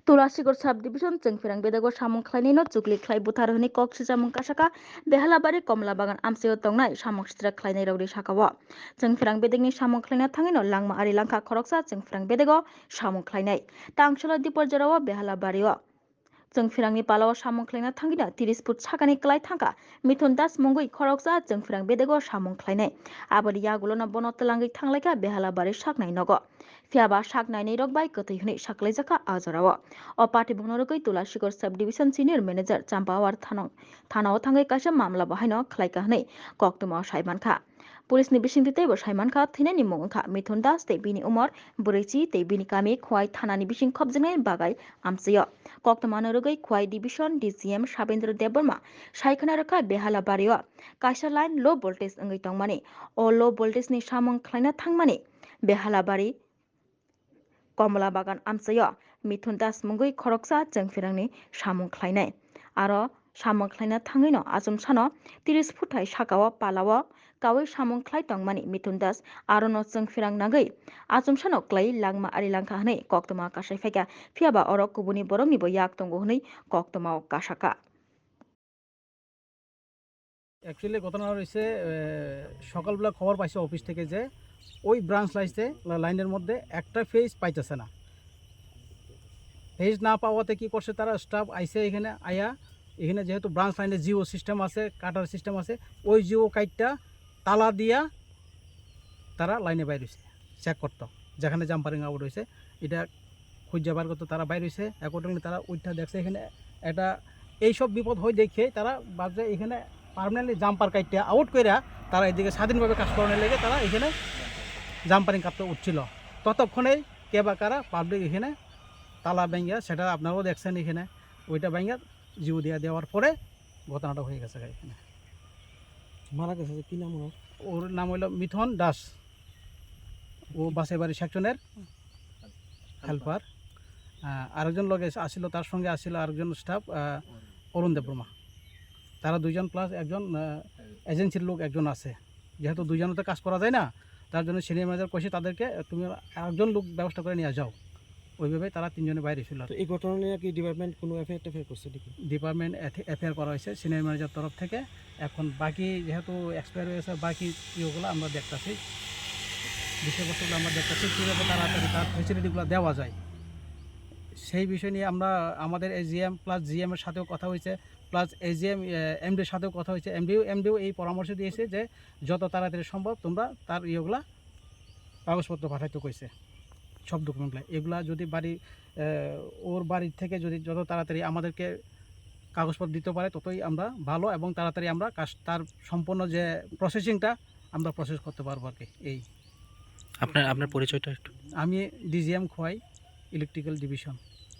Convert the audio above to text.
Tulasigor subdivision Jengfirang Bedago Samung Klainino Jukli Klai Butarhani Kok Sijamung Kasaka Behalabari Komla Bagan Amseo Tongnai Samung Stra Klainai Raudi Sakawa Jengfirang Bedegni Samung Klaina Tangino Langma Ari Langka Koroksa Jengfirang Bedego Samung Klainai Tangshala Dipor Jarawa Behalabario Jengfirangni Palawa Samung Klaina Tangina 30 Put Sakani Klai Tangka Mithun Das Mungui Koroksa Jengfirang Bedego Samung Klainai Abadi Yagulona Bonotelangi Tanglaika Behalabari Saknai Nogo Fiaba Saknai Nirok Bai Kotai Huni Saklaijaka Azarawa O Party Bonorogoi Tulasigor Subdivision Senior Manager Champawar Thanao Thangai Kaisa Mamla Bahaino Khlaika Hanai Koktuma Saimanka Police ni bising tei bo Saimanka Thinani Mungka Mithun Das tei bini umor Bureichi tei bini kami Khwai Thanani bising khobjengai bagai amsiyo Koktuma norogoi Khwai Division DCM Sabendra Deborma Saikhana rakha Behala Bario Kaisa line low voltage ngai tongmani O low voltage ni samung khlaina thangmani Behala Bari Komla Bagan amsayo Mithun Das Mungui Khoroksa Jengfirangni Samung Khlainai Aro Samung Khlaina Thangaino Ajumsano 30 Futai Sakawa Palawa Kawi Samung Khlai Tongmani Mithun Das Arono Jengfirang Nagai Ajumsano Klai Langma Ari Langka Hanai Koktoma Kasai Faika Fiaba Oro Kubuni Boromni Bo Yak Tongo Hanai Koktoma Kasaka actually ঘটনা হয়েছে সকালবেলা খবর পাইছে office থেকে যে ওই branch লাইনের মধ্যে একটা ফেজ পাইতেছে না। ফেজ না পাওয়াতে কি করছে তারা স্টাফ আইসে এখানে যেহেতু ব্রাঞ্চ লাইনে জিও সিস্টেম আছে কাটার সিস্টেম আছে ওই জিও কাইটটা তালা দিয়া তারা লাইনে বাইর হয়েছে চেক করতো যেখানে জাম্পারিং আউট হয়েছে এটা খুঁজে বার করতো তারা বাইর হয়েছে অ্যাকর্ডিংলি তারা ওইটা দেখছে এখানে এটা এইসব বিপদ হয় দেখে তারা ভাবছে এখানে পার্মানেন্টলি জাম্পার কাইটটা আউট করে তারা এদিকে স্বাধীনভাবে কাজ করানোর লেগে তারা এখানে জাম্পারিং কাটতে উঠছিল ততক্ষণেই কে বা কারা পাবলিক এখানে তালা ভেঙে সেটা আপনারাও দেখছেন এখানে ওইটা ভেঙে জিও দিয়ে দেওয়ার পরে ঘটনাটা হয়ে গেছে এখানে মারা গেছে কি নাম ওর নাম হলো মিথুন দাস ও বাসেবাড়ি সেকশনের হেল্পার আরেকজন লোক আসছিল তার সঙ্গে আসছিল আরেকজন স্টাফ অরুণ দেববর্মা তারা দুইজন প্লাস একজন এজেন্সির লোক একজন আছে যেহেতু দুইজনতে কাজ করা যায় না তার জন্য সিনিয়র ম্যানেজার কইছে তাদেরকে তুমি একজন লোক ব্যবস্থা করে নিয়ে যাও ওইভাবে তারা তিনজনে বাইরে ছিল। এই ঘটনা নিয়ে কি ডিপার্টমেন্ট কোনো এফআইআর করছে নাকি? ডিপার্টমেন্ট এফআইআর করা হয়েছে সিনিয়র ম্যানেজার তরফ থেকে। এখন বাকি যেহেতু এক্সপায়ার হয়েছে বাকি ইয়েগুলো আমরা দেখতেছি বিষয়বস্তুগুলো আমরা দেখতেছি কীভাবে তাড়াতাড়ি তার ফেসিলিটিগুলো দেওয়া যায় সেই বিষয় নিয়ে আমরা আমাদের এজিএম প্লাস জিএমের সাথেও কথা হয়েছে প্লাস এজিএম এমডির সাথেও কথা হয়েছে এমডিও এই পরামর্শ দিয়েছে যে যত তাড়াতাড়ি সম্ভব তোমরা তার ইয়েগুলা কাগজপত্র পাঠাইতে কইছে সব ডকুমেন্টগুলো এগুলা যদি ওর বাড়ির থেকে যদি যত তাড়াতাড়ি আমাদেরকে কাগজপত্র দিতে পারে ততই আমরা ভালো এবং তাড়াতাড়ি আমরা তার সম্পূর্ণ যে প্রসেসিংটা আমরা প্রসেস করতে পারবো আর কি। এই আপনার পরিচয়টা একটু। আমি ডিজিএম খোয়াই ইলেকট্রিক্যাল ডিভিশন।